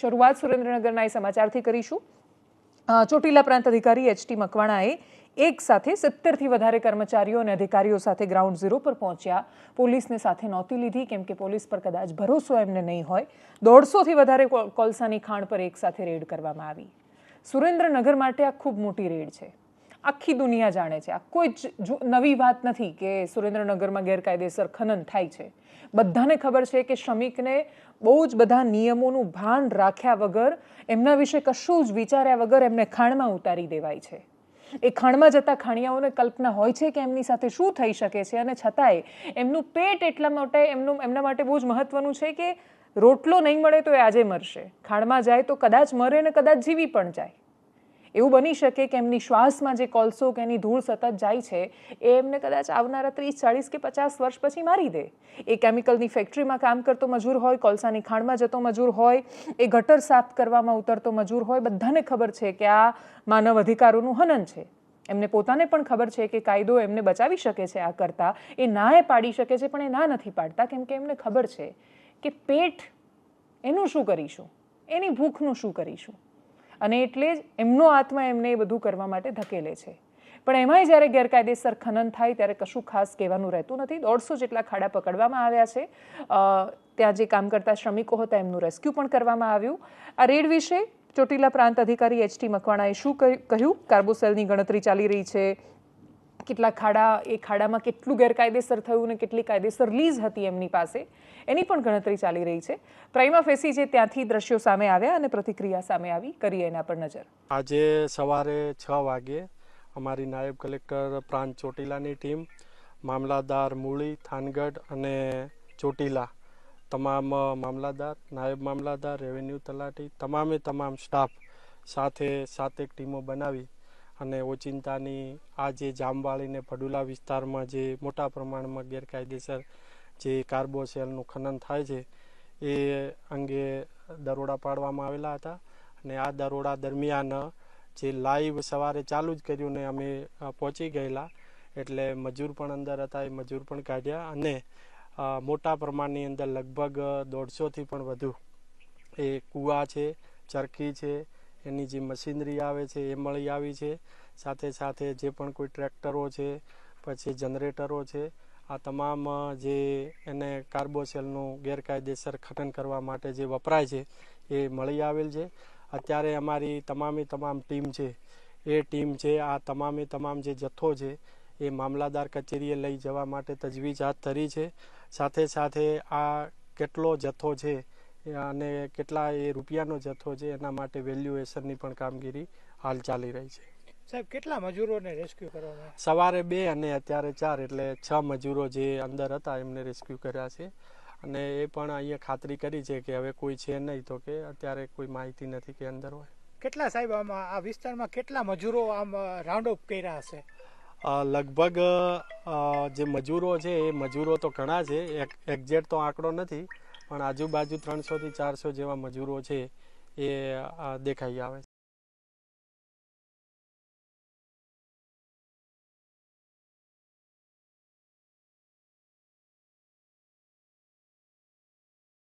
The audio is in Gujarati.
શરૂઆત સુરેન્દ્રનગરના એ સમાચારથી કરીશું। ચોટીલા પ્રાંત અધિકારી એચ.ટી. મકવાણાએ એક સાથે 17થી વધારે કર્મચારીઓ અને અધિકારીઓ સાથે ગ્રાઉન્ડ ઝીરો પર પહોંચ્યા। પોલીસને સાથે નહોતી લીધી કેમ કે પોલીસ પર કદાચ ભરોસો એમને નહીં હોય। 150થી વધારે કોલસાની ખાણ પર એક સાથે રેડ કરવામાં આવી। સુરેન્દ્રનગર માટે આ ખૂબ મોટી રેડ છે। આખી દુનિયા જાણે છે, આ કોઈ જ નવી વાત નથી કે સુરેન્દ્રનગરમાં ગેરકાયદેસર ખનન થાય છે। બધાને ખબર છે કે શ્રમિકને બહુ જ બધા નિયમોનું ભાન રાખ્યા વગર, એમના વિશે કશું જ વિચાર્યા વગર એમને ખાણમાં ઉતારી દેવાય છે। એ ખાણમાં જતા ખાણિયાઓને કલ્પના હોય છે કે એમની સાથે શું થઈ શકે છે, અને છતાંય એમનું પેટ એટલા માટે એમના માટે બહુ જ મહત્વનું છે કે રોટલો નહીં મળે તો એ આજે મરશે, ખાણમાં જાય તો કદાચ મરે ને કદાચ જીવી પણ જાય। એવું બની શકે કે એમની શ્વાસમાં જે કોલસો કે એની ધૂળ સતત જાય છે એ એમને કદાચ આવનારા 30, 40 કે 50 વર્ષ પછી મારી દે। એ કેમિકલની ફેક્ટરીમાં કામ કરતો મજૂર હોય, કોલસાની ખાણમાં જતો મજૂર હોય, એ ગટર સાફ કરવામાં ઉતરતો મજૂર હોય, બધાને ખબર છે કે આ માનવ અધિકારોનું હનન છે। એમને પોતાને પણ ખબર છે કે કાયદો એમને બચાવી શકે છે આ કરતાં, એ ના એ પાડી શકે છે, પણ એ ના નથી પાડતા કેમ કે એમને ખબર છે કે પેટ એનું શું કરીશું, એની ભૂખનું શું કરીશું, અને એટલે જ એમનો આત્મા એમને એ બધું કરવા માટે ધકેલે છે। પણ એમાંય જ્યારે ગેરકાયદેસર ખનન થાય ત્યારે કશું ખાસ કહેવાનું રહેતું નથી। 150 જેટલા ખાડા પકડવામાં આવ્યા છે। ત્યાં જે કામ કરતા શ્રમિકો હતા એમનું રેસ્ક્યુ પણ કરવામાં આવ્યું। આ રેડ વિશે ચોટીલા પ્રાંત અધિકારી એચ.ટી. મકવાણાએ શું કહ્યું? કાર્બોસેલની ગણતરી ચાલી રહી છે, કેટલા ખાડા, એ ખાડામાં કેટલું ગેરકાયદેસર થયું ને કેટલી કાયદેસર લીઝ હતી એમની પાસે, એની પણ ગણતરી ચાલી રહી છે। પ્રાઇમા ફેસી જે ત્યાંથી દ્રશ્યો સામે આવ્યા અને પ્રતિક્રિયા સામે આવી, કરીએ એના પર નજર। આજે સવારે 6 વાગે અમારી નાયબ કલેક્ટર પ્રાંત ચોટીલાની ટીમ, મામલાદાર મૂળી, થાનગઢ અને ચોટીલા, તમામ મામલાદાર, નાયબ મામલાદાર, રેવન્યુ તલાટી, તમામ સ્ટાફ સાથે 7 ટીમો બનાવી અને ઓચિંતાની આ જે જામવાળી ને ભડુલા વિસ્તારમાં જે મોટા પ્રમાણમાં ગેરકાયદેસર જે કાર્બોસેલનું ખનન થાય છે એ અંગે દરોડા પાડવામાં આવેલા હતા। અને આ દરોડા દરમિયાન જે લાઈવ સવારે ચાલુ જ કર્યું ને અમે પહોંચી ગયેલા, એટલે મજૂર પણ અંદર હતા, એ મજૂર પણ કાઢ્યા અને મોટા પ્રમાણની અંદર લગભગ 150થી પણ વધુ એ કૂવા છે, ચરખી છે, એની જે મશીનરી આવે છે એ મળી આવી છે। સાથે સાથે જે પણ કોઈ ટ્રેક્ટરો છે, પછી જનરેટરો છે, આ તમામ જે એને કાર્બોસેલનું ગેરકાયદેસર ખનન કરવા માટે જે વપરાય છે એ મળી આવેલ છે। અત્યારે અમારી તમામ ટીમ છે, એ ટીમ છે આ તમામ જે જથ્થો છે એ મામલાદાર કચેરીએ લઈ જવા માટે તજવીજ હાથ ધરી છે। સાથે સાથે આ કેટલો જથ્થો છે અને કેટલા એ રૂપિયાનો જથ્થો છે એના માટે વેલ્યુએશનની પણ કામગીરી હાલ ચાલી રહી છે। સાહેબ, કેટલા મજૂરોને રેસ્ક્યુ કરવામાં? સવારે 2 અને અત્યારે 4, એટલે 6 મજૂરો જે અંદર હતા એમને રેસ્ક્યુ કર્યા છે। અને એ પણ અહીંયા ખાતરી કરી છે કે હવે કોઈ છે નહીં, તો કે અત્યારે કોઈ માહિતી નથી કે અંદર હોય। કેટલા સાહેબ આમાં આ વિસ્તારમાં કેટલા મજૂરો આમ રાઉન્ડ અપ કર્યા હશે? લગભગ જે મજૂરો છે એ મજૂરો તો ઘણા છે, એક્ઝેક્ટ તો આંકડો નથી, પણ આજુબાજુ 300થી 400 જેવા મજૂરો છે એ દેખાઈ આવે છે।